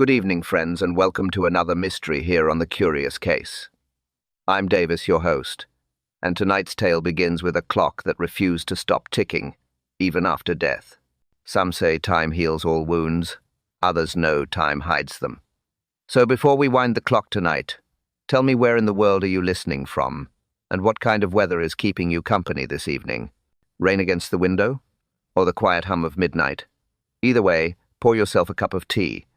Good evening, friends, and welcome to another mystery here on The Curious Case. I'm Davis, your host, and tonight's tale begins with a clock that refused to stop ticking, even after death. Some say time heals all wounds, others know time hides them. So before we wind the clock tonight, tell me, where in the world are you listening from, and what kind of weather is keeping you company this evening? Rain against the window, or the quiet hum of midnight? Either way, pour yourself a cup of tea.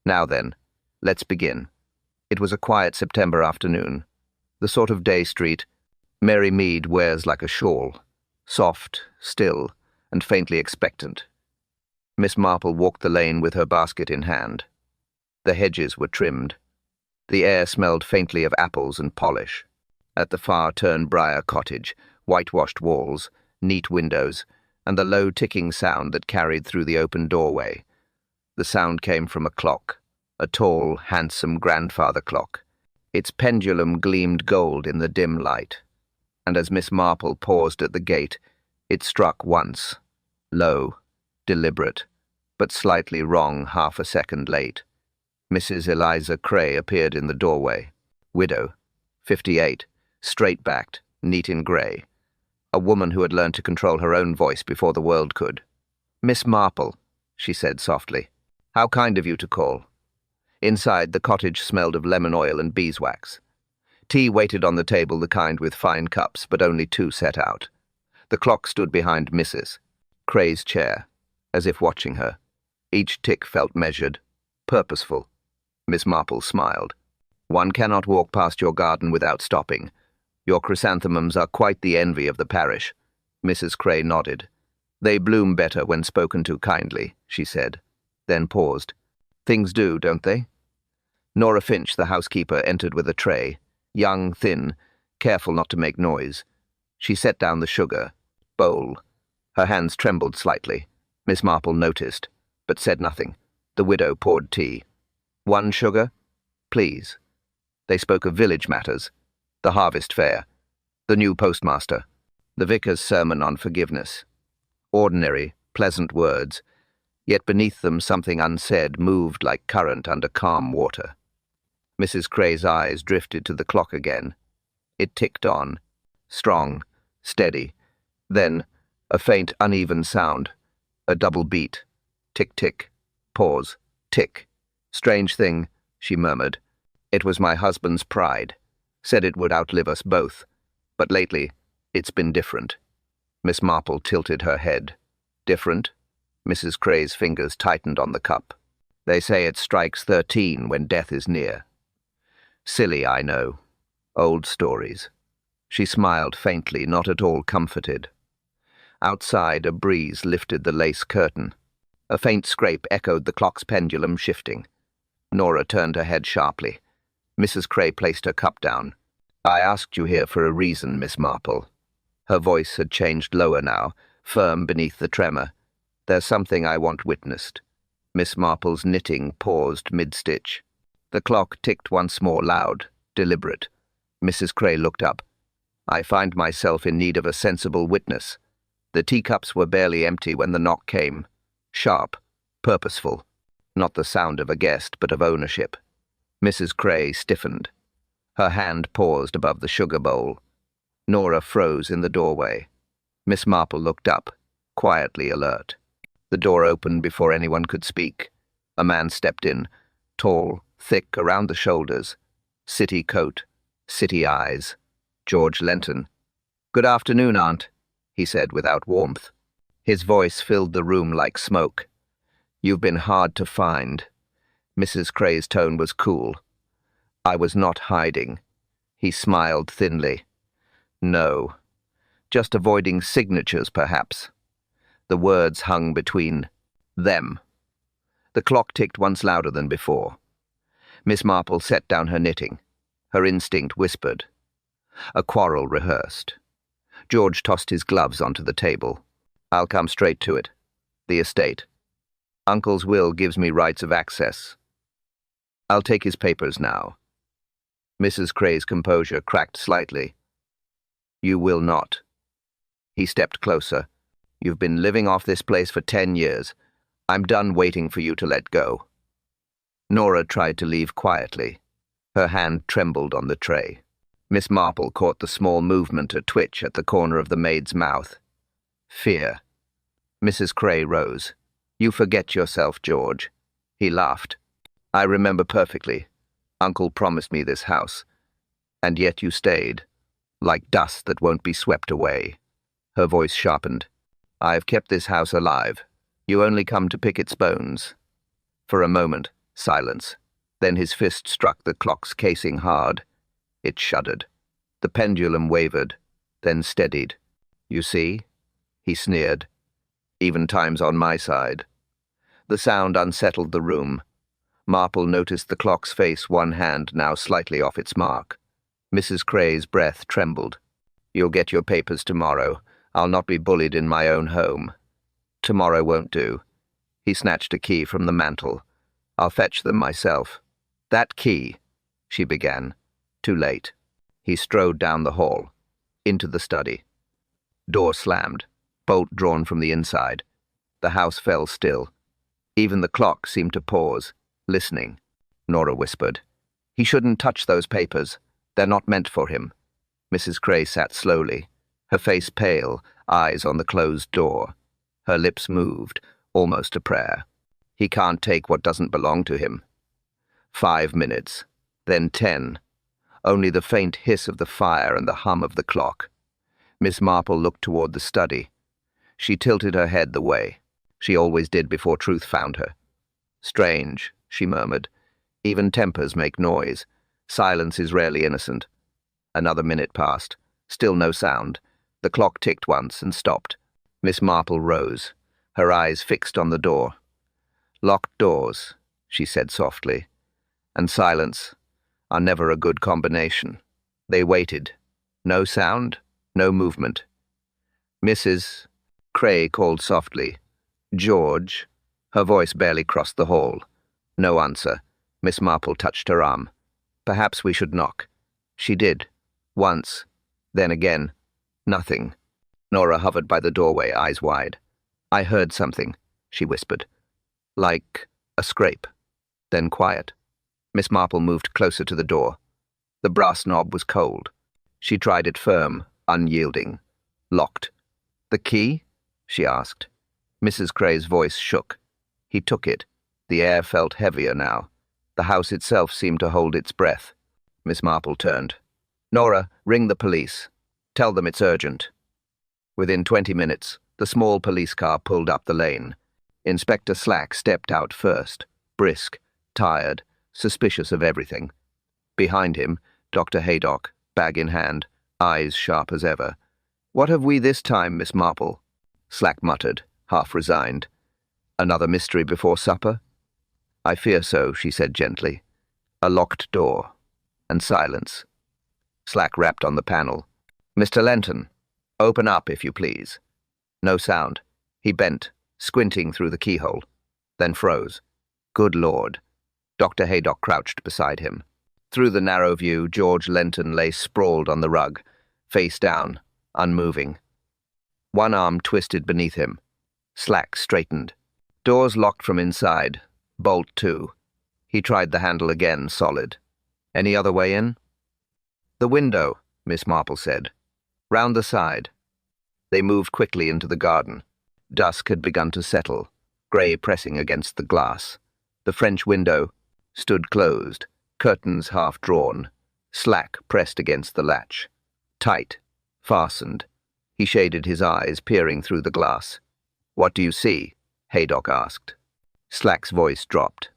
Now then, let's begin. It was a quiet September afternoon, the sort of day street Mary Mead wears like a shawl, soft, still, and faintly expectant. Miss Marple walked the lane with her basket in hand. The hedges were trimmed. The air smelled faintly of apples and polish. At the far turn, Briar Cottage, whitewashed walls, neat windows, and the low ticking sound that carried through the open doorway. The sound came from a clock, a tall, handsome grandfather clock. Its pendulum gleamed gold in the dim light, and as Miss Marple paused at the gate, it struck once, low, deliberate, but slightly wrong, half a second late. Mrs. Eliza Cray appeared in the doorway. Widow, 58, straight-backed, neat in grey. A woman who had learned to control her own voice before the world could. "Miss Marple," she said softly. "How kind of you to call." Inside, the cottage smelled of lemon oil and beeswax. Tea waited on the table, the kind with fine cups, but only two set out. The clock stood behind Mrs. Cray's chair, as if watching her. Each tick felt measured, purposeful. Miss Marple smiled. "One cannot walk past your garden without stopping. Your chrysanthemums are quite the envy of the parish." Mrs. Cray nodded. "They bloom better when spoken to kindly," she said, then paused. "Things do, don't they?" Nora Finch, the housekeeper, entered with a tray, young, thin, careful not to make noise. She set down the sugar bowl. Her hands trembled slightly. Miss Marple noticed, but said nothing. The widow poured tea. "One sugar, please." They spoke of village matters, the harvest fair, the new postmaster, the vicar's sermon on forgiveness. Ordinary, pleasant words, yet beneath them something unsaid moved like current under calm water. Mrs. Cray's eyes drifted to the clock again. It ticked on, strong, steady. Then, a faint, uneven sound, a double beat. Tick-tick, pause, tick. "Strange thing," she murmured. "It was my husband's pride. Said it would outlive us both. But lately, it's been different." Miss Marple tilted her head. "Different?" Mrs. Cray's fingers tightened on the cup. "They say it strikes 13 when death is near." "Silly, I know. Old stories." She smiled faintly, not at all comforted. Outside, a breeze lifted the lace curtain. A faint scrape echoed the clock's pendulum shifting. Nora turned her head sharply. Mrs. Cray placed her cup down. "I asked you here for a reason, Miss Marple." Her voice had changed lower now, firm beneath the tremor. "There's something I want witnessed." Miss Marple's knitting paused mid-stitch. The clock ticked once more, loud, deliberate. Mrs. Cray looked up. "I find myself in need of a sensible witness." The teacups were barely empty when the knock came. Sharp, purposeful. Not the sound of a guest, but of ownership. Mrs. Cray stiffened. Her hand paused above the sugar bowl. Nora froze in the doorway. Miss Marple looked up, quietly alert. The door opened before anyone could speak. A man stepped in, tall, thick around the shoulders. City coat, city eyes. George Lenton. "Good afternoon, Aunt," he said without warmth. His voice filled the room like smoke. "You've been hard to find." Mrs. Cray's tone was cool. "I was not hiding." He smiled thinly. "No. Just avoiding signatures, perhaps." The words hung between them. The clock ticked once louder than before. Miss Marple set down her knitting. Her instinct whispered. A quarrel rehearsed. George tossed his gloves onto the table. "I'll come straight to it. The estate. Uncle's will gives me rights of access. I'll take his papers now." Mrs. Cray's composure cracked slightly. "You will not." He stepped closer. "You've been living off this place for 10 years. I'm done waiting for you to let go." Nora tried to leave quietly. Her hand trembled on the tray. Miss Marple caught the small movement, a twitch at the corner of the maid's mouth. Fear. Mrs. Cray rose. "You forget yourself, George." He laughed. "I remember perfectly. Uncle promised me this house. And yet you stayed, like dust that won't be swept away." Her voice sharpened. "I've kept this house alive. You only come to pick its bones." For a moment, silence. Then his fist struck the clock's casing hard. It shuddered. The pendulum wavered, then steadied. "You see?" he sneered. "Even time's on my side." The sound unsettled the room. Marple noticed the clock's face, one hand now slightly off its mark. Mrs. Cray's breath trembled. "You'll get your papers tomorrow. I'll not be bullied in my own home." "Tomorrow won't do." He snatched a key from the mantel. "I'll fetch them myself." "That key," she began. Too late. He strode down the hall, into the study. Door slammed, bolt drawn from the inside. The house fell still. Even the clock seemed to pause, listening. Nora whispered, "He shouldn't touch those papers. They're not meant for him." Mrs. Cray sat slowly, her face pale, eyes on the closed door. Her lips moved, almost a prayer. He can't take what doesn't belong to him. 5 minutes, then 10. Only the faint hiss of the fire and the hum of the clock. Miss Marple looked toward the study. She tilted her head the way. She always did before truth found her. "Strange," she murmured. "Even tempers make noise. Silence is rarely innocent." Another minute passed. Still no sound. The clock ticked once and stopped. Miss Marple rose, her eyes fixed on the door. "Locked doors," she said softly, "and silence are never a good combination." They waited. No sound, no movement. Mrs. Cray called softly, "George." Her voice barely crossed the hall. No answer. Miss Marple touched her arm. "Perhaps we should knock." She did. Once. Then again. Nothing. Nora hovered by the doorway, eyes wide. "I heard something," she whispered. "Like a scrape." Then quiet. Miss Marple moved closer to the door. The brass knob was cold. She tried it firm, unyielding. Locked. "The key?" she asked. Mrs. Cray's voice shook. He took it. The air felt heavier now. The house itself seemed to hold its breath. Miss Marple turned. "Nora, ring the police. Tell them it's urgent." Within 20 minutes, the small police car pulled up the lane. Inspector Slack stepped out first, brisk, tired, suspicious of everything. Behind him, Dr. Haydock, bag in hand, eyes sharp as ever. "What have we this time, Miss Marple?" Slack muttered, half resigned. "Another mystery before supper?" "I fear so," she said gently. A locked door. And silence. Slack rapped on the panel. "Mr. Lenton, open up, if you please." No sound. He bent, squinting through the keyhole, then froze. Good Lord. Dr. Haydock crouched beside him. Through the narrow view, George Lenton lay sprawled on the rug, face down, unmoving. One arm twisted beneath him. Slack straightened. Doors locked from inside. Bolt too. He tried the handle again, solid. "Any other way in?" "The window," Miss Marple said. "Round the side." They moved quickly into the garden. Dusk had begun to settle, grey pressing against the glass. The French window stood closed, curtains half drawn, Slack pressed against the latch. Tight, fastened. He shaded his eyes, peering through the glass. "What do you see?" Haydock asked. Slack's voice dropped.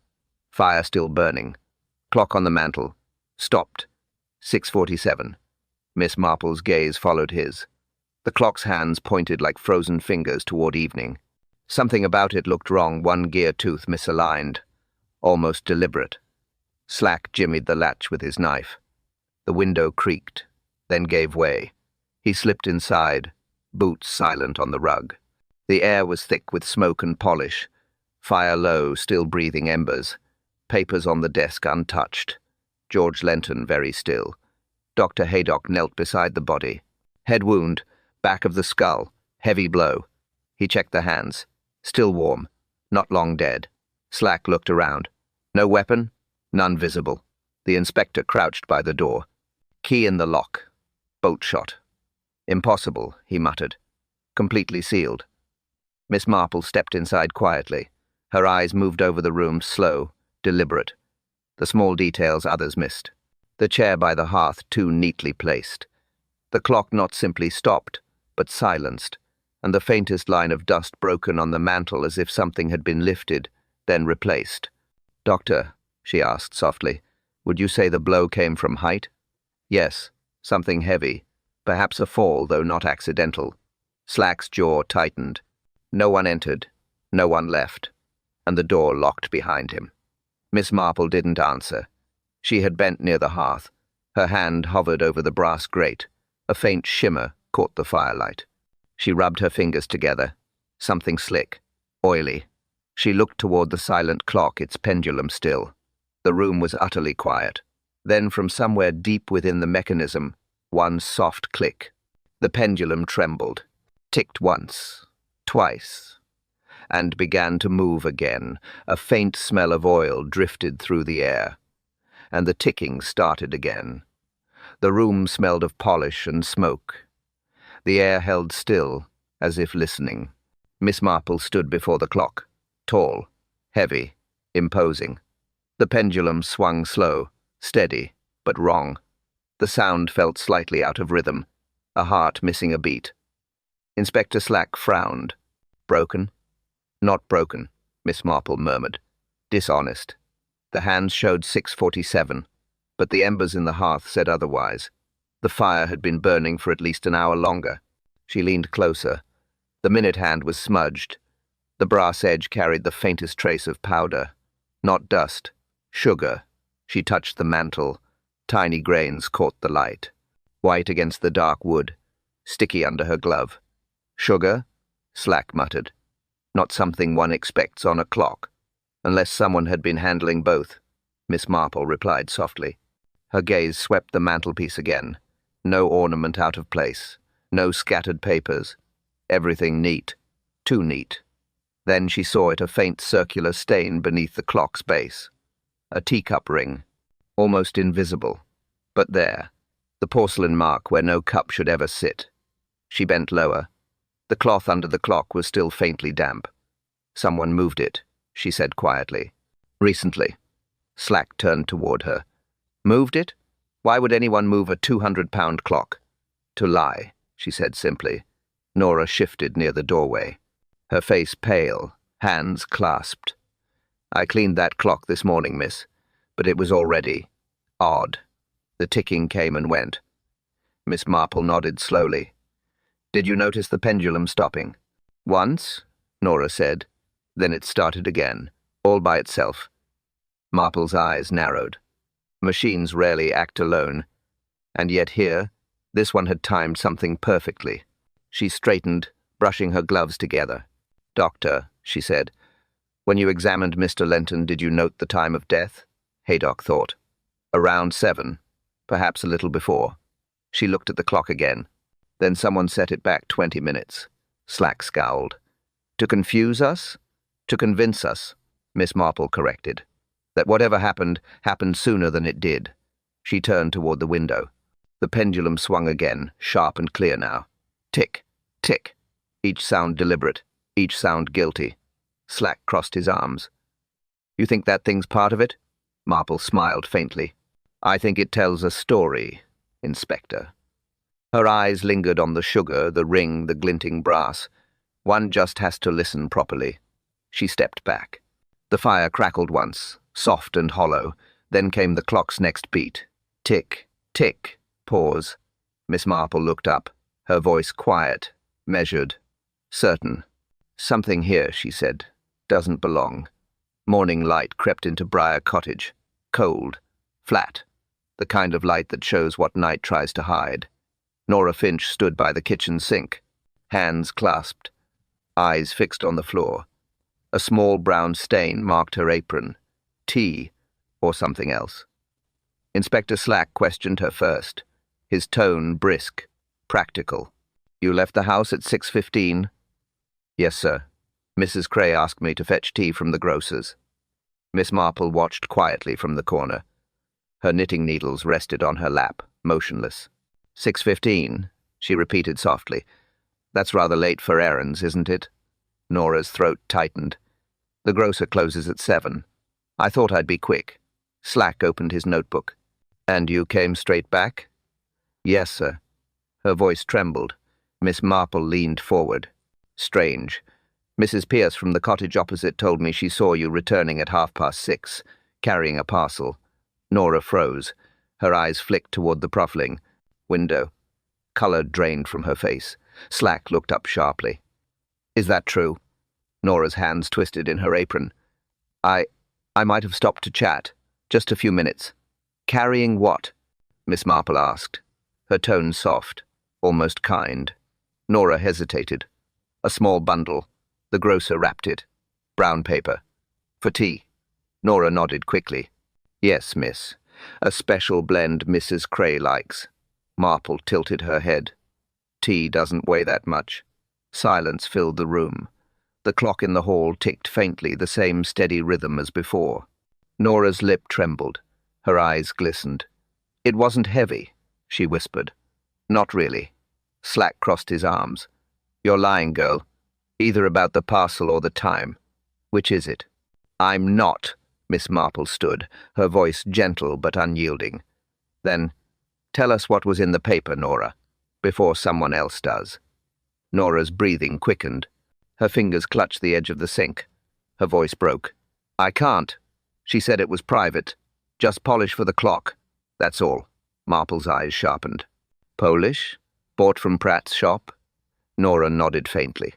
Fire still burning. Clock on the mantel. Stopped. 6:47. Miss Marple's gaze followed his. The clock's hands pointed like frozen fingers toward evening. Something about it looked wrong, one gear tooth misaligned. Almost deliberate. Slack jimmied the latch with his knife. The window creaked, then gave way. He slipped inside, boots silent on the rug. The air was thick with smoke and polish. Fire low, still breathing embers. Papers on the desk untouched. George Lenton very still. Dr. Haydock knelt beside the body. Head wound, back of the skull, heavy blow. He checked the hands. Still warm, not long dead. Slack looked around. No weapon? None visible. The inspector crouched by the door. Key in the lock. Bolt shot. Impossible, he muttered. Completely sealed. Miss Marple stepped inside quietly. Her eyes moved over the room, slow, deliberate. The small details others missed. The chair by the hearth too neatly placed. The clock not simply stopped, but silenced, and the faintest line of dust broken on the mantel as if something had been lifted, then replaced. "Doctor," she asked softly, "would you say the blow came from height?" "Yes, something heavy. Perhaps a fall, though not accidental." Slack's jaw tightened. No one entered, no one left, and the door locked behind him. Miss Marple didn't answer. She had bent near the hearth. Her hand hovered over the brass grate. A faint shimmer caught the firelight. She rubbed her fingers together. Something slick, oily. She looked toward the silent clock, its pendulum still. The room was utterly quiet. Then from somewhere deep within the mechanism, one soft click. The pendulum trembled, ticked once, twice, and began to move again. A faint smell of oil drifted through the air, and the ticking started again. The room smelled of polish and smoke. The air held still, as if listening. Miss Marple stood before the clock, tall, heavy, imposing. The pendulum swung slow, steady, but wrong. The sound felt slightly out of rhythm, a heart missing a beat. Inspector Slack frowned. "Broken?" "Not broken," Miss Marple murmured. "Dishonest." The hands showed 6:47, but the embers in the hearth said otherwise. The fire had been burning for at least an hour longer. She leaned closer. The minute hand was smudged. The brass edge carried the faintest trace of powder. Not dust, sugar. She touched the mantle. Tiny grains caught the light. White against the dark wood, sticky under her glove. "Sugar?" Slack muttered. "Not something one expects on a clock. Unless someone had been handling both," Miss Marple replied softly. Her gaze swept the mantelpiece again. No ornament out of place. No scattered papers. Everything neat. Too neat. Then she saw it, a faint circular stain beneath the clock's base. A teacup ring. Almost invisible. But there. The porcelain mark where no cup should ever sit. She bent lower. The cloth under the clock was still faintly damp. "Someone moved it," she said quietly. "Recently." Slack turned toward her. "Moved it? Why would anyone move a 200-pound clock?" "To lie," she said simply. Nora shifted near the doorway. Her face pale, hands clasped. "I cleaned that clock this morning, miss, but it was already odd." The ticking came and went. Miss Marple nodded slowly. "Did you notice the pendulum stopping?" "Once," Nora said. Then it started again, all by itself. Marple's eyes narrowed. Machines rarely act alone. And yet here, this one had timed something perfectly. She straightened, brushing her gloves together. "Doctor," she said, "when you examined Mr. Lenton, did you note the time of death?" Haydock thought. "Around 7, perhaps a little before." She looked at the clock again. "Then someone set it back 20 minutes. Slack scowled. "To confuse us?" "To convince us," Miss Marple corrected. "That whatever happened, happened sooner than it did." She turned toward the window. The pendulum swung again, sharp and clear now. Tick, tick. Each sound deliberate, each sound guilty. Slack crossed his arms. "You think that thing's part of it?" Marple smiled faintly. "I think it tells a story, Inspector." Her eyes lingered on the sugar, the ring, the glinting brass. One just has to listen properly. She stepped back. The fire crackled once, soft and hollow. Then came the clock's next beat. Tick, tick, pause. Miss Marple looked up, her voice quiet, measured, certain. "Something here," she said. "Doesn't belong." Morning light crept into Briar Cottage. Cold, flat, the kind of light that shows what night tries to hide. Nora Finch stood by the kitchen sink, hands clasped, eyes fixed on the floor. A small brown stain marked her apron. Tea, or something else. Inspector Slack questioned her first, his tone brisk, practical. "You left the house at 6:15? "Yes, sir. Mrs. Cray asked me to fetch tea from the grocer's." Miss Marple watched quietly from the corner. Her knitting needles rested on her lap, motionless. 6:15, she repeated softly. That's rather late for errands, isn't it? Nora's throat tightened. The grocer closes at 7. I thought I'd be quick. Slack opened his notebook. And you came straight back? Yes, sir. Her voice trembled. Miss Marple leaned forward. Strange. Mrs. Pierce from the cottage opposite told me she saw you returning at 6:30, carrying a parcel. Nora froze. Her eyes flicked toward the profiling window. Colour drained from her face. Slack looked up sharply. Is that true? Nora's hands twisted in her apron. I might have stopped to chat. Just a few minutes. Carrying what? Miss Marple asked. Her tone soft, almost kind. Nora hesitated. A small bundle. The grocer wrapped it. Brown paper. For tea. Nora nodded quickly. Yes, miss. A special blend Mrs. Cray likes. Marple tilted her head. Tea doesn't weigh that much. Silence filled the room. The clock in the hall ticked faintly, the same steady rhythm as before. Nora's lip trembled. Her eyes glistened. It wasn't heavy, she whispered. Not really. Slack crossed his arms. You're lying, girl. Either about the parcel or the time. Which is it? I'm not. Miss Marple stood, her voice gentle but unyielding. Then, tell us what was in the paper, Nora, before someone else does. Nora's breathing quickened. Her fingers clutched the edge of the sink. Her voice broke. I can't. She said it was private. Just polish for the clock. That's all. Marple's eyes sharpened. Polish? Bought from Pratt's shop? Nora nodded faintly.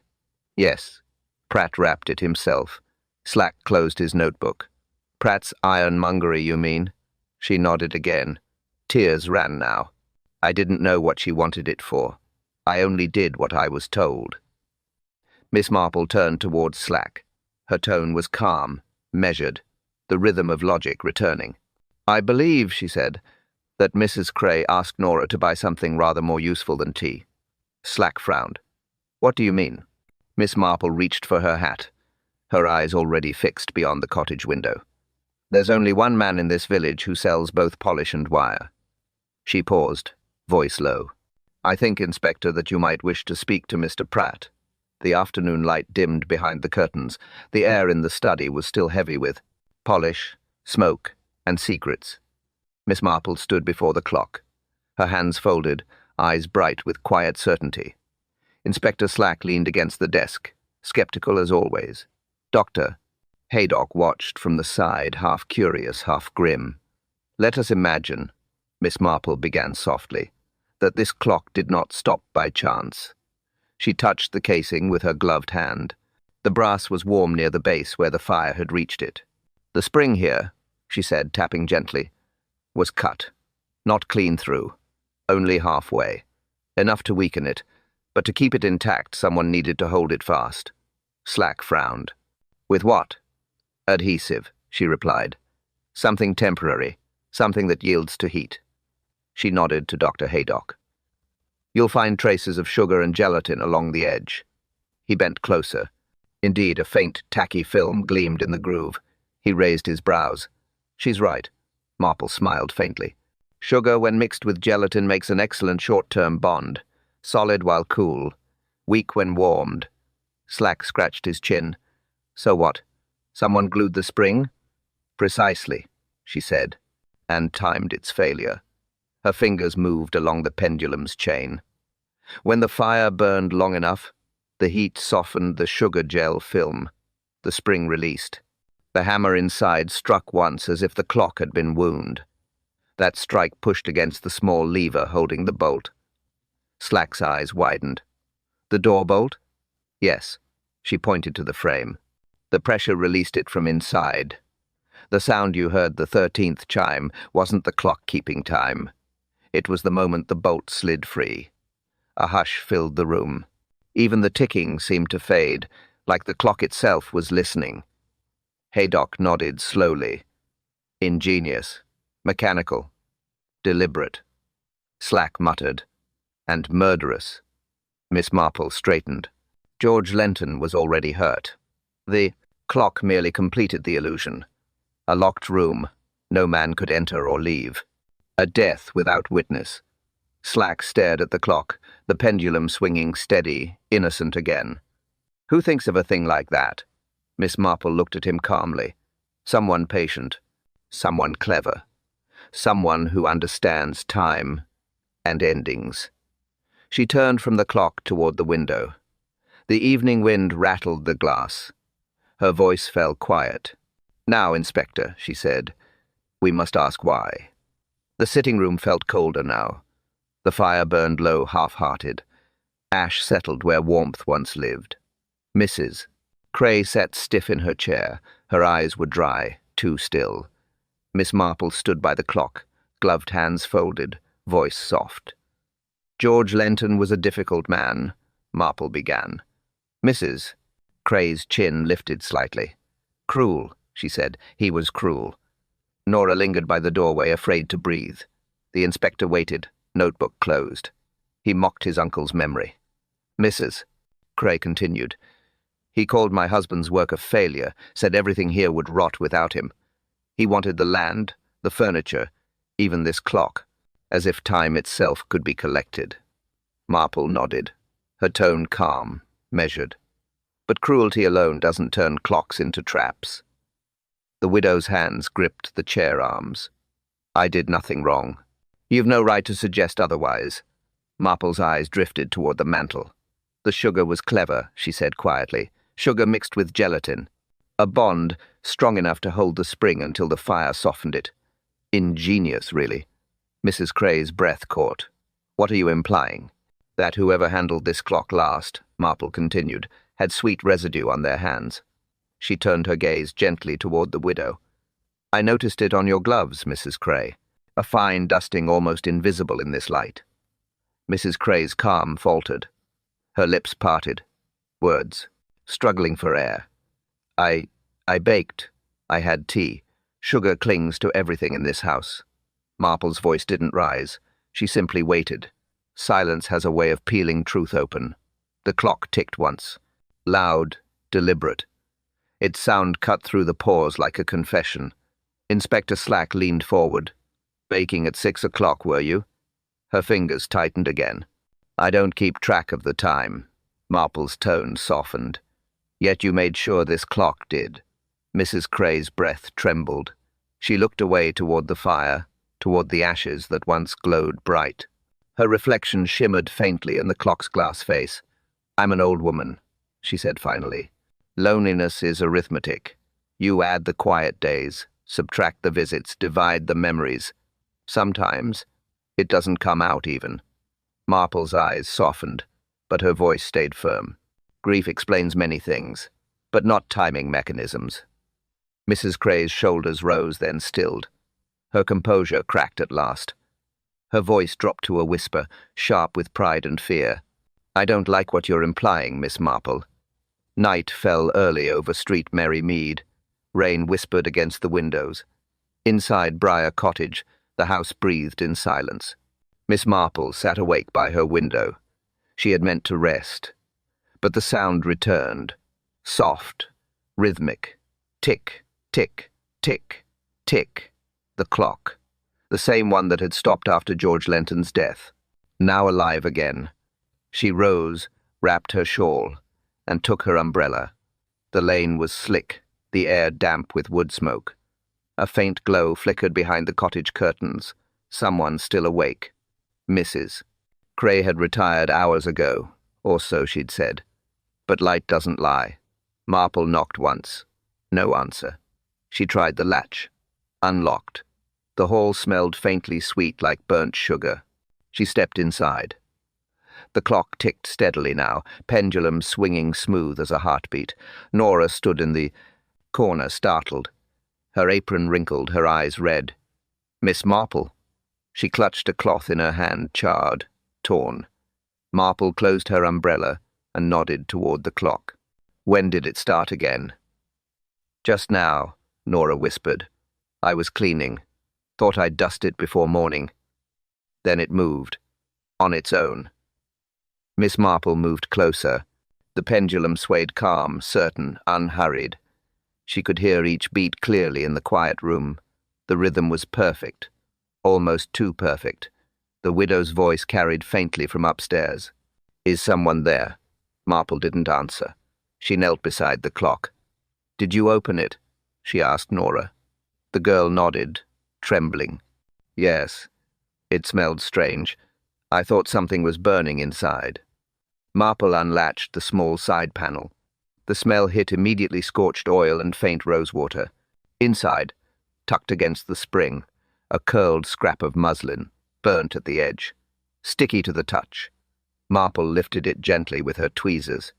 Yes. Pratt wrapped it himself. Slack closed his notebook. Pratt's ironmongery, you mean? She nodded again. Tears ran now. I didn't know what she wanted it for. I only did what I was told. Miss Marple turned towards Slack. Her tone was calm, measured, the rhythm of logic returning. I believe, she said, that Mrs. Cray asked Nora to buy something rather more useful than tea. Slack frowned. What do you mean? Miss Marple reached for her hat, her eyes already fixed beyond the cottage window. There's only one man in this village who sells both polish and wire. She paused, voice low. I think, Inspector, that you might wish to speak to Mr. Pratt. The afternoon light dimmed behind the curtains. The air in the study was still heavy with polish, smoke, and secrets. Miss Marple stood before the clock, her hands folded, eyes bright with quiet certainty. Inspector Slack leaned against the desk, skeptical as always. Doctor Haydock watched from the side, half curious, half grim. Let us imagine, Miss Marple began softly, that this clock did not stop by chance. She touched the casing with her gloved hand. The brass was warm near the base where the fire had reached it. The spring here, she said, tapping gently, was cut. Not clean through. Only halfway. Enough to weaken it, but to keep it intact someone needed to hold it fast. Slack frowned. With what? Adhesive, she replied. Something temporary, something that yields to heat. She nodded to Dr. Haydock. You'll find traces of sugar and gelatin along the edge. He bent closer. Indeed, a faint, tacky film gleamed in the groove. He raised his brows. She's right. Marple smiled faintly. Sugar, when mixed with gelatin, makes an excellent short-term bond. Solid while cool. Weak when warmed. Slack scratched his chin. So what? Someone glued the spring? Precisely, she said, and timed its failure. Her fingers moved along the pendulum's chain. When the fire burned long enough, the heat softened the sugar gel film. The spring released. The hammer inside struck once as if the clock had been wound. That strike pushed against the small lever holding the bolt. Slack's eyes widened. The door bolt? Yes. She pointed to the frame. The pressure released it from inside. The sound you heard, the 13th chime, wasn't the clock keeping time. It was the moment the bolt slid free. A hush filled the room. Even the ticking seemed to fade, like the clock itself was listening. Haydock nodded slowly. Ingenious. Mechanical. Deliberate. Slack muttered. And murderous. Miss Marple straightened. George Lenton was already hurt. The clock merely completed the illusion. A locked room. No man could enter or leave. A death without witness. Slack stared at the clock, the pendulum swinging steady, innocent again. Who thinks of a thing like that? Miss Marple looked at him calmly. Someone patient. Someone clever. Someone who understands time and endings. She turned from the clock toward the window. The evening wind rattled the glass. Her voice fell quiet. "Now, Inspector," she said, "we must ask why." The sitting room felt colder now. The fire burned low, half-hearted. Ash settled where warmth once lived. Mrs. Cray sat stiff in her chair. Her eyes were dry, too still. Miss Marple stood by the clock, gloved hands folded, voice soft. "George Lenton was a difficult man," Marple began. Mrs. Cray's chin lifted slightly. "Cruel," she said. "He was cruel." Nora lingered by the doorway, afraid to breathe. The inspector waited, notebook closed. He mocked his uncle's memory. "Mrs. Cray continued, "He called my husband's work a failure, said everything here would rot without him. He wanted the land, the furniture, even this clock, as if time itself could be collected." Marple nodded, her tone calm, measured. "But cruelty alone doesn't turn clocks into traps." The widow's hands gripped the chair arms. "I did nothing wrong. You've no right to suggest otherwise." Marple's eyes drifted toward the mantel. "The sugar was clever," she said quietly. "Sugar mixed with gelatin. A bond strong enough to hold the spring until the fire softened it. Ingenious, really." Mrs. Cray's breath caught. "What are you implying?" "That whoever handled this clock last," Marple continued, "had sweet residue on their hands." She turned her gaze gently toward the widow. "I noticed it on your gloves, Mrs. Cray. A fine dusting almost invisible in this light." Mrs. Cray's calm faltered. Her lips parted. Words, struggling for air. I baked. I had tea. Sugar clings to everything in this house." Marple's voice didn't rise. She simply waited. Silence has a way of peeling truth open. The clock ticked once. Loud, deliberate. Its sound cut through the pause like a confession. Inspector Slack leaned forward. "Baking at 6 o'clock, were you?" Her fingers tightened again. "I don't keep track of the time." Marple's tone softened. "Yet you made sure this clock did." Mrs. Cray's breath trembled. She looked away toward the fire, toward the ashes that once glowed bright. Her reflection shimmered faintly in the clock's glass face. "I'm an old woman," she said finally. "Loneliness is arithmetic. You add the quiet days, subtract the visits, divide the memories. Sometimes it doesn't come out even." Marple's eyes softened, but her voice stayed firm. "Grief explains many things, but not timing mechanisms." Mrs. Cray's shoulders rose, then stilled. Her composure cracked at last. Her voice dropped to a whisper, sharp with pride and fear. "I don't like what you're implying, Miss Marple." Night fell early over Street Merry Mead. Rain whispered against the windows. Inside Briar Cottage, the house breathed in silence. Miss Marple sat awake by her window. She had meant to rest. But the sound returned. Soft, rhythmic. Tick, tick, tick, tick. The clock. The same one that had stopped after George Lenton's death. Now alive again. She rose, wrapped her shawl, and took her umbrella. The lane was slick, the air damp with wood smoke. A faint glow flickered behind the cottage curtains. Someone still awake. Mrs. Cray had retired hours ago, or so she'd said. But light doesn't lie. Marple knocked once. No answer. She tried the latch. Unlocked. The hall smelled faintly sweet like burnt sugar. She stepped inside. The clock ticked steadily now, pendulum swinging smooth as a heartbeat. Nora stood in the corner, startled. Her apron wrinkled, her eyes red. "Miss Marple." She clutched a cloth in her hand, charred, torn. Marple closed her umbrella and nodded toward the clock. "When did it start again?" "Just now," Nora whispered. "I was cleaning. Thought I'd dust it before morning." Then it moved. On its own. Miss Marple moved closer. The pendulum swayed calm, certain, unhurried. She could hear each beat clearly in the quiet room. The rhythm was perfect, almost too perfect. The widow's voice carried faintly from upstairs. "Is someone there?" Marple didn't answer. She knelt beside the clock. "Did you open it?" she asked Nora. The girl nodded, trembling. "Yes. It smelled strange. I thought something was burning inside." Marple unlatched the small side panel. The smell hit immediately scorched oil and faint rosewater. Inside, tucked against the spring, a curled scrap of muslin, burnt at the edge, sticky to the touch. Marple lifted it gently with her tweezers.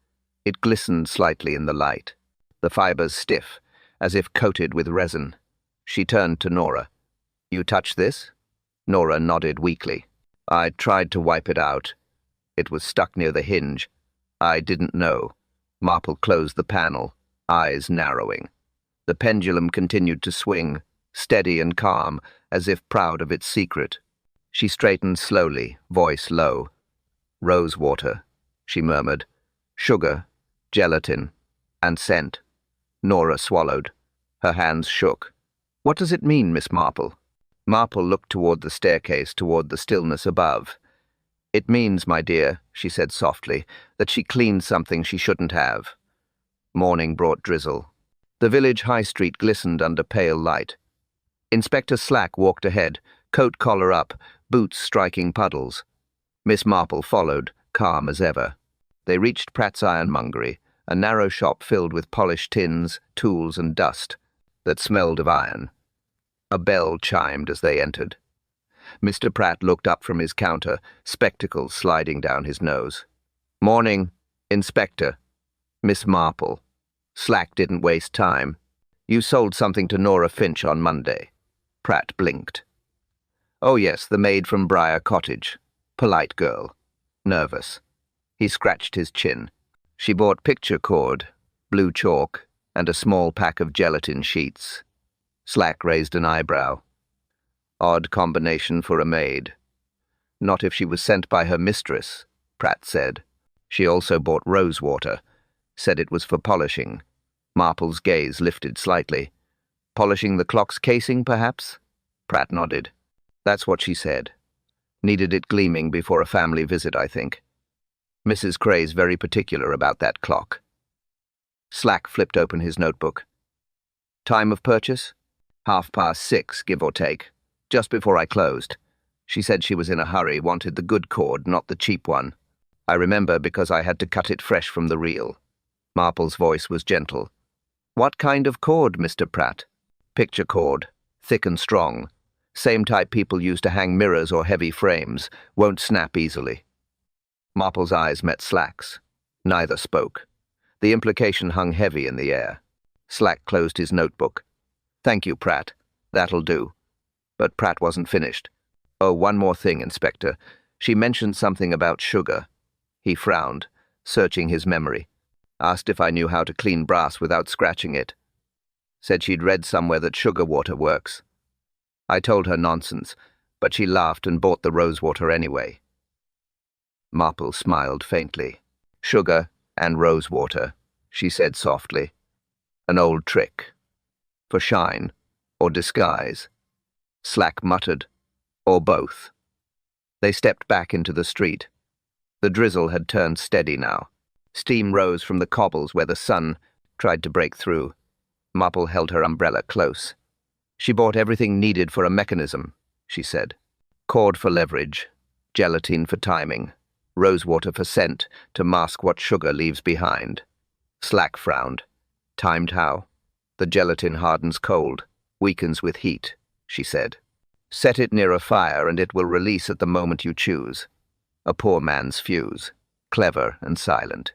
It glistened slightly in the light, the fibers stiff, as if coated with resin. She turned to Nora. "You touch this?" Nora nodded weakly. "I tried to wipe it out. It was stuck near the hinge. I didn't know." Marple closed the panel, eyes narrowing. The pendulum continued to swing, steady and calm, as if proud of its secret. She straightened slowly, voice low. "Rosewater," she murmured. "Sugar, gelatin, and scent." Nora swallowed. Her hands shook. "What does it mean, Miss Marple?" Marple looked toward the staircase, toward the stillness above. "It means, my dear," she said softly, "that she cleaned something she shouldn't have." Morning brought drizzle. The village high street glistened under pale light. Inspector Slack walked ahead, coat collar up, boots striking puddles. Miss Marple followed, calm as ever. They reached Pratt's Ironmongery, a narrow shop filled with polished tins, tools, and dust that smelled of iron. A bell chimed as they entered. Mr. Pratt looked up from his counter, spectacles sliding down his nose. "Morning, Inspector." "Miss Marple." Slack didn't waste time. "You sold something to Nora Finch on Monday." Pratt blinked. "Oh yes, the maid from Briar Cottage. Polite girl. Nervous." He scratched his chin. "She bought picture cord, blue chalk, and a small pack of gelatin sheets." Slack raised an eyebrow. "Odd combination for a maid." "Not if she was sent by her mistress," Pratt said. "She also bought rosewater. Said it was for polishing." Marple's gaze lifted slightly. "Polishing the clock's casing, perhaps?" Pratt nodded. "That's what she said. Needed it gleaming before a family visit, I think. Mrs. Cray's very particular about that clock." Slack flipped open his notebook. "Time of purchase?" 6:30, give or take. Just before I closed. She said she was in a hurry, wanted the good cord, not the cheap one. I remember because I had to cut it fresh from the reel." Marple's voice was gentle. "What kind of cord, Mr. Pratt?" "Picture cord. Thick and strong. Same type people use to hang mirrors or heavy frames. Won't snap easily." Marple's eyes met Slack's. Neither spoke. The implication hung heavy in the air. Slack closed his notebook. "Thank you, Pratt. That'll do." But Pratt wasn't finished. "Oh, one more thing, Inspector. She mentioned something about sugar." He frowned, searching his memory. "Asked if I knew how to clean brass without scratching it. Said she'd read somewhere that sugar water works. I told her nonsense, but she laughed and bought the rosewater anyway." Marple smiled faintly. "Sugar and rosewater," she said softly. "An old trick. For shine or disguise." Slack muttered, "Or both." They stepped back into the street. The drizzle had turned steady now. Steam rose from the cobbles where the sun tried to break through. Marple held her umbrella close. "She bought everything needed for a mechanism," she said. "Cord for leverage, gelatine for timing, rosewater for scent to mask what sugar leaves behind." Slack frowned. "Timed how?" "The gelatin hardens cold, weakens with heat," she said. "Set it near a fire and it will release at the moment you choose. A poor man's fuse. Clever and silent."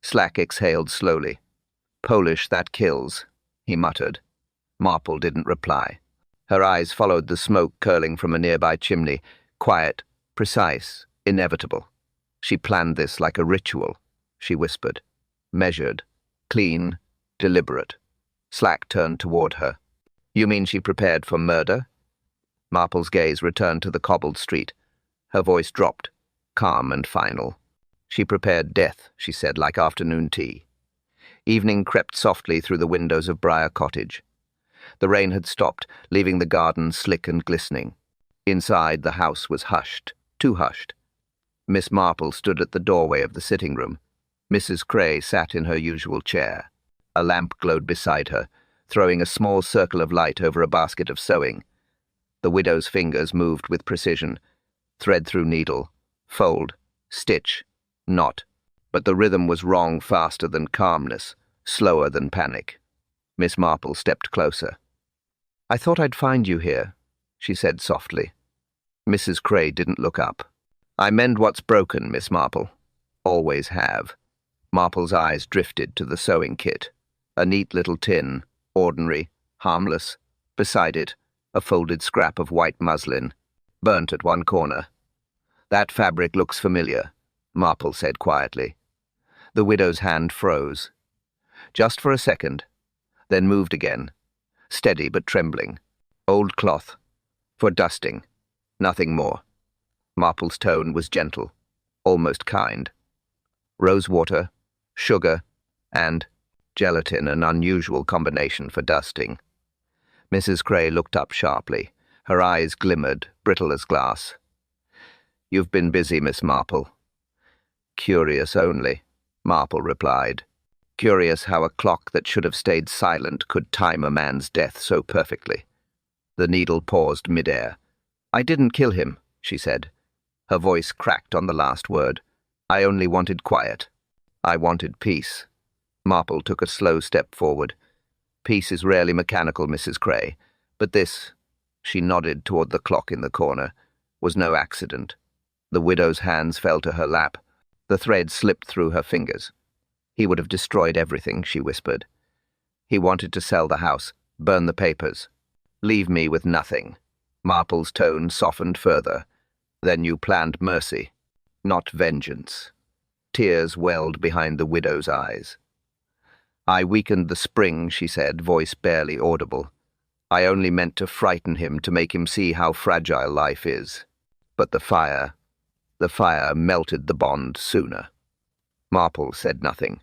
Slack exhaled slowly. "Polish, that kills," he muttered. Marple didn't reply. Her eyes followed the smoke curling from a nearby chimney, quiet, precise, inevitable. "She planned this like a ritual," she whispered. "Measured, clean, deliberate." Slack turned toward her. "You mean she prepared for murder?" Marple's gaze returned to the cobbled street. Her voice dropped, calm and final. "She prepared death," she said, "like afternoon tea." Evening crept softly through the windows of Briar Cottage. The rain had stopped, leaving the garden slick and glistening. Inside, the house was hushed, too hushed. Miss Marple stood at the doorway of the sitting room. Mrs. Cray sat in her usual chair. A lamp glowed beside her, throwing a small circle of light over a basket of sewing. The widow's fingers moved with precision, thread through needle, fold, stitch, knot. But the rhythm was wrong faster than calmness, slower than panic. Miss Marple stepped closer. "I thought I'd find you here," she said softly. Mrs. Cray didn't look up. "I mend what's broken, Miss Marple. Always have." Marple's eyes drifted to the sewing kit. A neat little tin, ordinary, harmless. Beside it, a folded scrap of white muslin, burnt at one corner. "That fabric looks familiar," Marple said quietly. The widow's hand froze. Just for a second, then moved again, steady but trembling. "Old cloth. For dusting. Nothing more." Marple's tone was gentle, almost kind. "Rose water, sugar, and gelatin, an unusual combination for dusting." Mrs. Cray looked up sharply. Her eyes glimmered, brittle as glass. "You've been busy, Miss Marple." "Curious only," Marple replied. "Curious how a clock that should have stayed silent could time a man's death so perfectly." The needle paused mid-air. "I didn't kill him," she said. Her voice cracked on the last word. "I only wanted quiet. I wanted peace." Marple took a slow step forward. "Peace is rarely mechanical, Mrs. Cray, but this," she nodded toward the clock in the corner, "was no accident." The widow's hands fell to her lap. The thread slipped through her fingers. "He would have destroyed everything," she whispered. "He wanted to sell the house, burn the papers. Leave me with nothing." Marple's tone softened further. "Then you planned mercy, not vengeance." Tears welled behind the widow's eyes. "I weakened the spring," she said, voice barely audible. "I only meant to frighten him, to make him see how fragile life is. But the fire melted the bond sooner." Marple said nothing.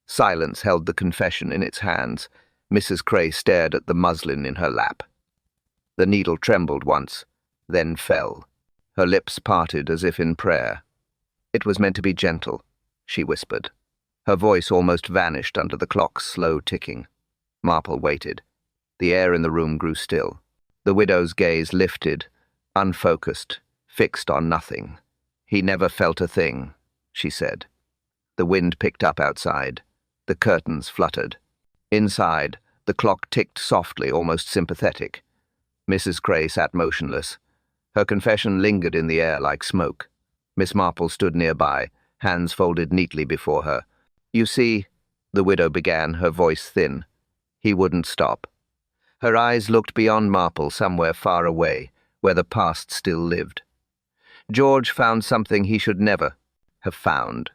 Silence held the confession in its hands. Mrs. Cray stared at the muslin in her lap. The needle trembled once, then fell. Her lips parted as if in prayer. "It was meant to be gentle," she whispered. Her voice almost vanished under the clock's slow ticking. Marple waited. The air in the room grew still. The widow's gaze lifted, unfocused, fixed on nothing. "He never felt a thing," she said. The wind picked up outside. The curtains fluttered. Inside, the clock ticked softly, almost sympathetic. Mrs. Cray sat motionless. Her confession lingered in the air like smoke. Miss Marple stood nearby, hands folded neatly before her. "You see," the widow began, her voice thin. He wouldn't stop. Her eyes looked beyond Marple, somewhere far away, where the past still lived. "George found something he should never have found."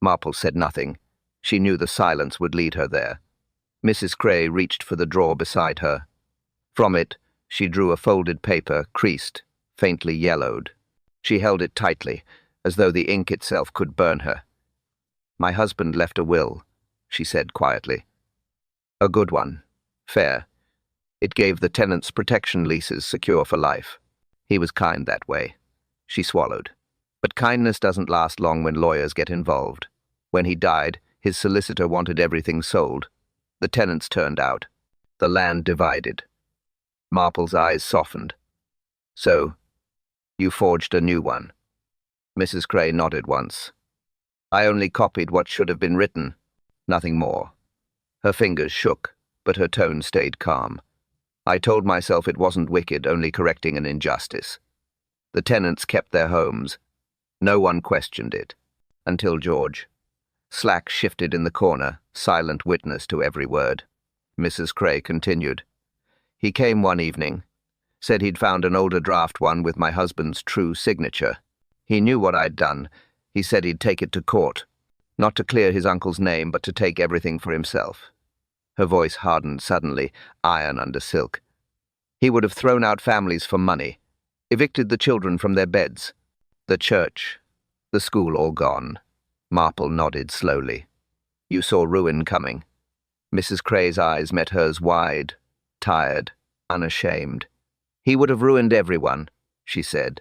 Marple said nothing. She knew the silence would lead her there. Mrs. Cray reached for the drawer beside her. From it, she drew a folded paper, creased, faintly yellowed. She held it tightly, as though the ink itself could burn her. "My husband left a will," she said quietly. "A good one. Fair. It gave the tenants protection leases secure for life. He was kind that way." She swallowed. "But kindness doesn't last long when lawyers get involved. When he died, his solicitor wanted everything sold. The tenants turned out. The land divided." Marple's eyes softened. "So, you forged a new one?" Mrs. Cray nodded once. "I only copied what should have been written. Nothing more." Her fingers shook, but her tone stayed calm. "I told myself it wasn't wicked, only correcting an injustice. The tenants kept their homes. No one questioned it. Until George." Slack shifted in the corner, silent witness to every word. Mrs. Cray continued. "He came one evening. Said he'd found an older draft one with my husband's true signature. He knew what I'd done. He said he'd take it to court. Not to clear his uncle's name, but to take everything for himself." Her voice hardened suddenly, iron under silk. "He would have thrown out families for money, evicted the children from their beds. The church, the school all gone." Marple nodded slowly. You saw ruin coming. Mrs. Cray's eyes met hers wide, tired, unashamed. He would have ruined everyone, she said,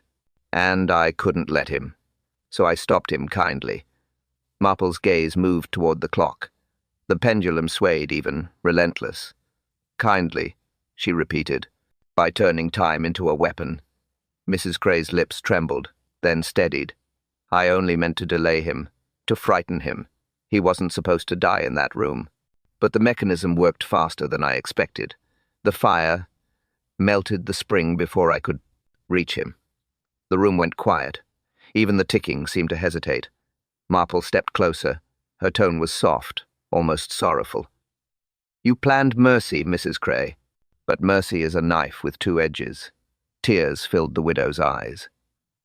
and I couldn't let him. So I stopped him kindly. Marple's gaze moved toward the clock. The pendulum swayed even, relentless. Kindly, she repeated, by turning time into a weapon. Mrs. Cray's lips trembled, then steadied. I only meant to delay him, to frighten him. He wasn't supposed to die in that room. But the mechanism worked faster than I expected. The fire melted the spring before I could reach him. The room went quiet. Even the ticking seemed to hesitate. Marple stepped closer. Her tone was soft, almost sorrowful. You planned mercy, Mrs. Cray, but mercy is a knife with two edges. Tears filled the widow's eyes.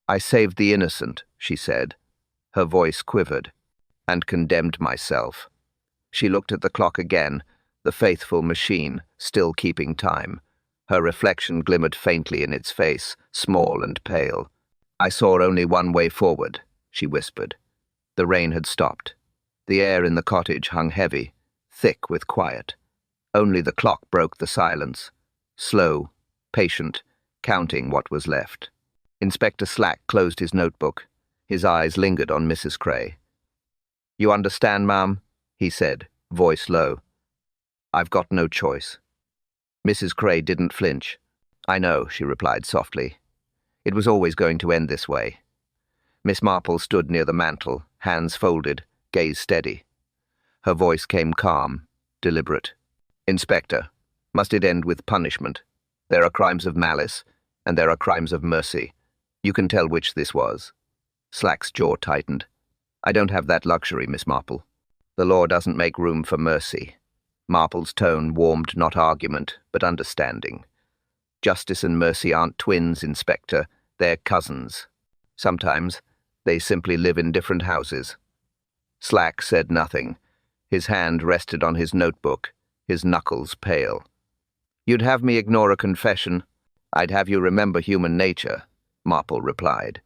I saved the innocent, she said. Her voice quivered, and condemned myself. She looked at the clock again, the faithful machine, still keeping time. Her reflection glimmered faintly in its face, small and pale. I saw only one way forward, she whispered. The rain had stopped. The air in the cottage hung heavy, thick with quiet. Only the clock broke the silence, slow, patient, counting what was left. Inspector Slack closed his notebook. His eyes lingered on Mrs. Cray. You understand, ma'am? He said, voice low. I've got no choice. Mrs. Cray didn't flinch. I know, she replied softly. It was always going to end this way. Miss Marple stood near the mantel, hands folded, gaze steady. Her voice came calm, deliberate. Inspector, must it end with punishment? There are crimes of malice, and there are crimes of mercy. You can tell which this was. Slack's jaw tightened. I don't have that luxury, Miss Marple. The law doesn't make room for mercy. Marple's tone warmed not argument, but understanding. Justice and mercy aren't twins, Inspector. They're cousins. Sometimes they simply live in different houses. Slack said nothing. His hand rested on his notebook, his knuckles pale. You'd have me ignore a confession. I'd have you remember human nature, Marple replied.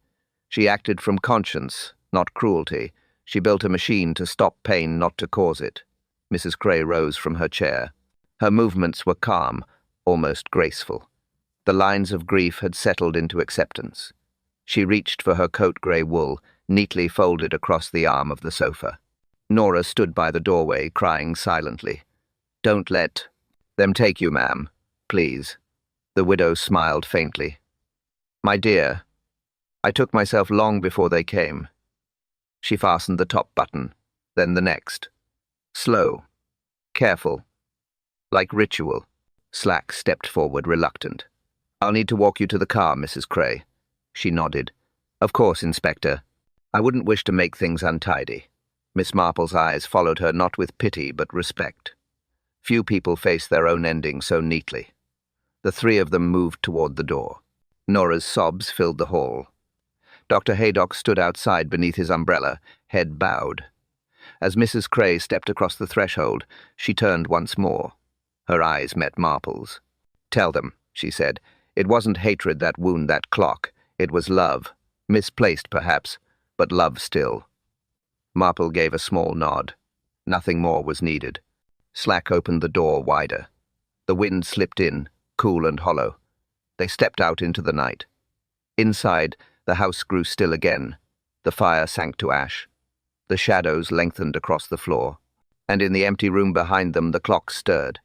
She acted from conscience, not cruelty. She built a machine to stop pain, not to cause it. Mrs. Cray rose from her chair. Her movements were calm, almost graceful. The lines of grief had settled into acceptance. She reached for her coat-grey wool, neatly folded across the arm of the sofa. Nora stood by the doorway, crying silently. Don't let them take you, ma'am, please. The widow smiled faintly. My dear, I took myself long before they came. She fastened the top button, then the next. Slow, careful, like ritual. Slack stepped forward, reluctant. I'll need to walk you to the car, Mrs. Cray. She nodded. Of course, Inspector. I wouldn't wish to make things untidy. Miss Marple's eyes followed her not with pity but respect. Few people face their own ending so neatly. The three of them moved toward the door. Nora's sobs filled the hall. Dr. Haydock stood outside beneath his umbrella, head bowed. As Mrs. Cray stepped across the threshold, she turned once more. Her eyes met Marple's. Tell them, she said, it wasn't hatred that wounded that clock. It was love. Misplaced, perhaps, but love still. Marple gave a small nod. Nothing more was needed. Slack opened the door wider. The wind slipped in, cool and hollow. They stepped out into the night. Inside, the house grew still again. The fire sank to ash. The shadows lengthened across the floor. And in the empty room behind them, the clock stirred.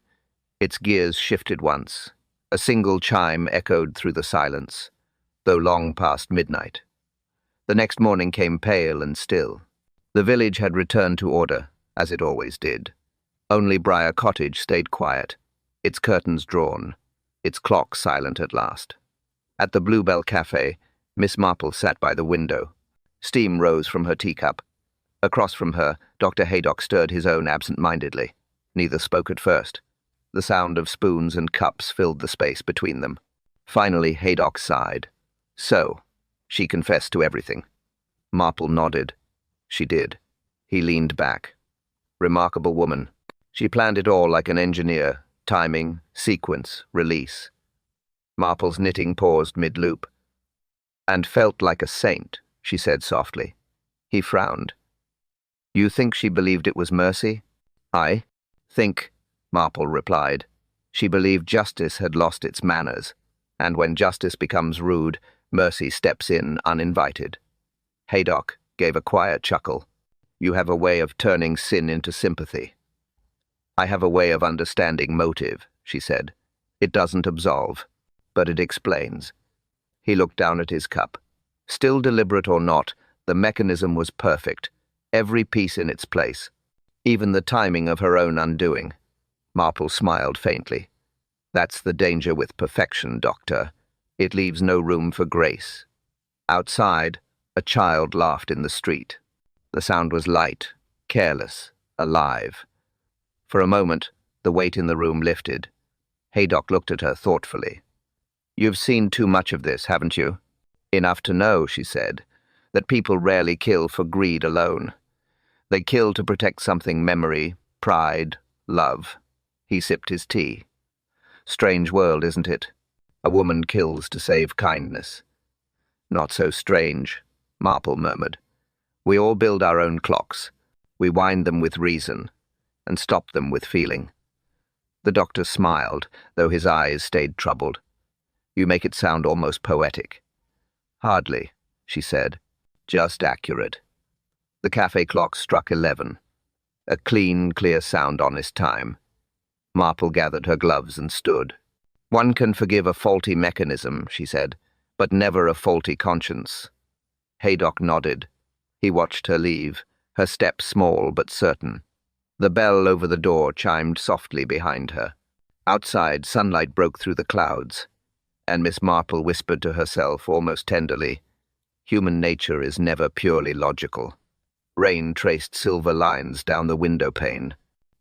Its gears shifted once. A single chime echoed through the silence, though long past midnight. The next morning came pale and still. The village had returned to order, as it always did. Only Briar Cottage stayed quiet, its curtains drawn, its clock silent at last. At the Bluebell Cafe, Miss Marple sat by the window. Steam rose from her teacup. Across from her, Dr. Haydock stirred his own absent-mindedly. Neither spoke at first. The sound of spoons and cups filled the space between them. Finally, Haydock sighed. So, she confessed to everything. Marple nodded. She did. He leaned back. Remarkable woman. She planned it all like an engineer. Timing, sequence, release. Marple's knitting paused mid-loop. And felt like a saint, she said softly. He frowned. You think she believed it was mercy? I think, Marple replied. She believed justice had lost its manners, and when justice becomes rude, mercy steps in uninvited. Haydock gave a quiet chuckle. You have a way of turning sin into sympathy. I have a way of understanding motive, she said. It doesn't absolve, but it explains. He looked down at his cup. Still deliberate or not, the mechanism was perfect, every piece in its place, even the timing of her own undoing. Marple smiled faintly. That's the danger with perfection, Doctor. It leaves no room for grace. Outside, a child laughed in the street. The sound was light, careless, alive. For a moment, the weight in the room lifted. Haydock looked at her thoughtfully. You've seen too much of this, haven't you? Enough to know, she said, that people rarely kill for greed alone. They kill to protect something: memory, pride, love. He sipped his tea. Strange world, isn't it? A woman kills to save kindness. Not so strange, Marple murmured. We all build our own clocks. We wind them with reason, and stop them with feeling. The doctor smiled, though his eyes stayed troubled. You make it sound almost poetic. Hardly, she said. Just accurate. The cafe clock struck 11. A clean, clear sound on his time. Marple gathered her gloves and stood. One can forgive a faulty mechanism, she said, but never a faulty conscience. Haydock nodded. He watched her leave, her step small but certain. The bell over the door chimed softly behind her. Outside, sunlight broke through the clouds, and Miss Marple whispered to herself almost tenderly, Human nature is never purely logical. Rain traced silver lines down the window pane.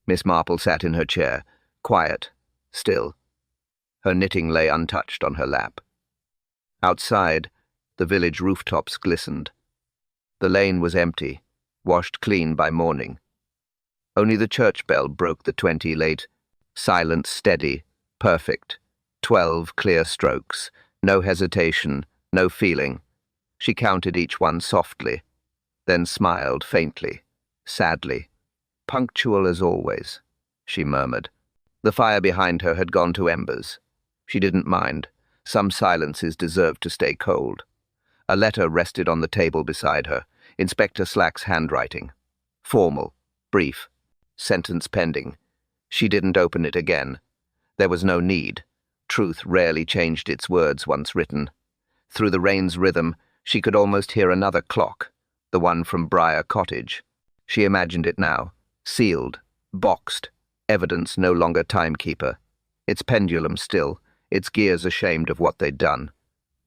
Miss Marple sat in her chair, quiet, still. Her knitting lay untouched on her lap. Outside, the village rooftops glistened. The lane was empty, washed clean by morning. Only the church bell broke the 20 late, silent, steady, perfect. 12 clear strokes, no hesitation, no feeling. She counted each one softly, then smiled faintly, sadly. Punctual as always, she murmured. The fire behind her had gone to embers. She didn't mind. Some silences deserved to stay cold. A letter rested on the table beside her, Inspector Slack's handwriting. Formal, brief, sentence pending. She didn't open it again. There was no need. Truth rarely changed its words once written. Through the rain's rhythm, she could almost hear another clock, the one from Briar Cottage. She imagined it now, sealed, boxed, evidence no longer timekeeper. Its pendulum still, its gears ashamed of what they'd done.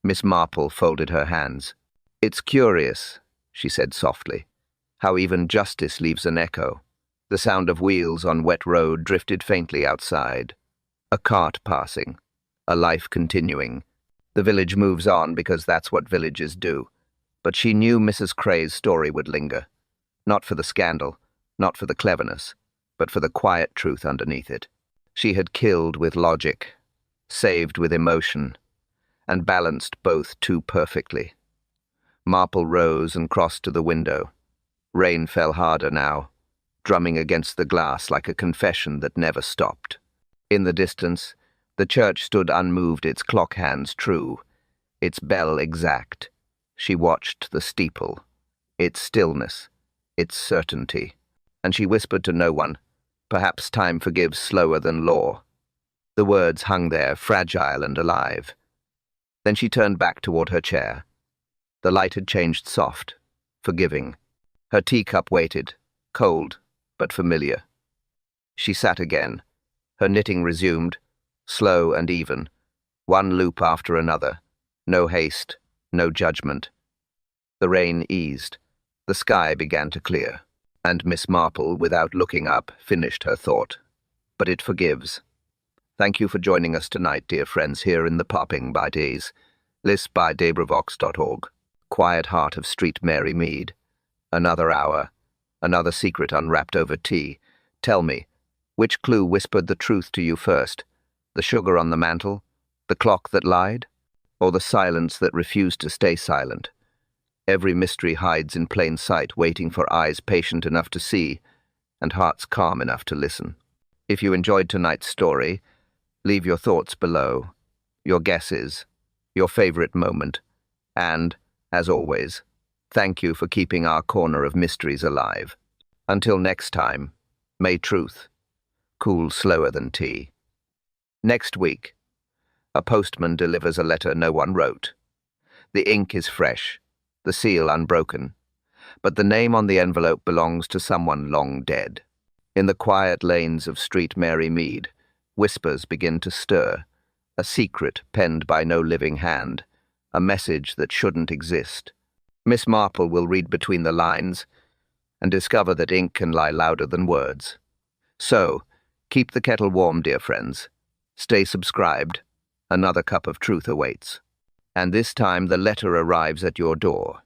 Miss Marple folded her hands. It's curious, she said softly, how even justice leaves an echo. The sound of wheels on wet road drifted faintly outside. A cart passing, a life continuing. The village moves on because that's what villages do. But she knew Mrs. Cray's story would linger. Not for the scandal, not for the cleverness, but for the quiet truth underneath it. She had killed with logic, saved with emotion, and balanced both too perfectly. Marple rose and crossed to the window. Rain fell harder now, drumming against the glass like a confession that never stopped. In the distance, the church stood unmoved, its clock hands true, its bell exact. She watched the steeple, its stillness, its certainty, and she whispered to no one, perhaps time forgives slower than law. The words hung there, fragile and alive. Then she turned back toward her chair. The light had changed soft, forgiving. Her teacup waited, cold but familiar. She sat again. Her knitting resumed, slow and even, one loop after another. No haste, no judgment. The rain eased. The sky began to clear, and Miss Marple, without looking up, finished her thought. But it forgives. Thank you for joining us tonight, dear friends, here in the Popping by Days. List by DabraVox.org. Quiet heart of Street Mary Mead. Another hour. Another secret unwrapped over tea. Tell me, which clue whispered the truth to you first? The sugar on the mantel? The clock that lied? Or the silence that refused to stay silent? Every mystery hides in plain sight, waiting for eyes patient enough to see and hearts calm enough to listen. If you enjoyed tonight's story, leave your thoughts below, your guesses, your favorite moment, and, as always, thank you for keeping our corner of mysteries alive. Until next time, may truth cool slower than tea. Next week, a postman delivers a letter no one wrote. The ink is fresh, the seal unbroken, but the name on the envelope belongs to someone long dead. In the quiet lanes of Street Mary Mead, whispers begin to stir, a secret penned by no living hand, a message that shouldn't exist. Miss Marple will read between the lines and discover that ink can lie louder than words. So, keep the kettle warm, dear friends. Stay subscribed. Another cup of truth awaits. And this time the letter arrives at your door.